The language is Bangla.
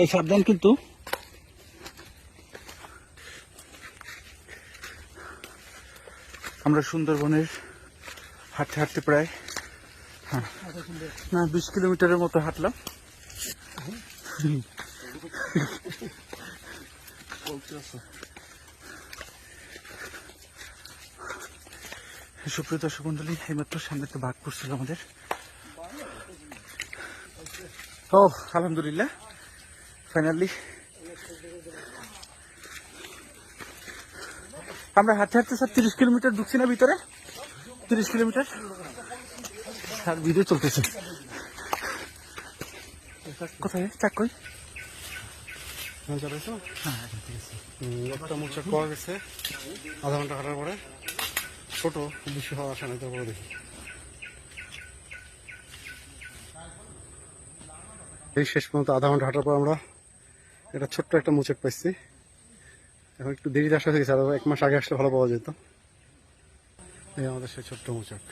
এই সাবধান কিন্তু। আমরা সুন্দরবনের হাঁটতে হাঁটতে প্রায় 20 কিলোমিটারের মতো হাঁটলাম। সুপ্রিয় দর্শক মন্ডলী, এইমাত্র সামনে একটা বাঘ পড়ছিল আমাদের। ও আলহামদুলিল্লাহ, ফাইনালি আমরা হাঁটতে হাঁটতে স্যার 30 কিলোমিটার ঢুকছি না ভিতরে, 30 কিলোমিটার আর ভিডিও চলতেছে। কোথায় চাক কই? একটা মোচক পাওয়া গেছে আধা ঘন্টা হাঁটার পরে। ছোট, বেশি হওয়ার আশা নেই, তারপরে দেখি। এই শেষ পর্যন্ত আধা ঘন্টা হাঁটার পর আমরা এটা ছোট্ট একটা মোচক পাইছি। এখন একটু দেরিতে আসা হয়ে গেছে, আর 1 মাস আগে আসলে ভালো পাওয়া যেত। এই আমাদের সেই ছোট্ট মোচক।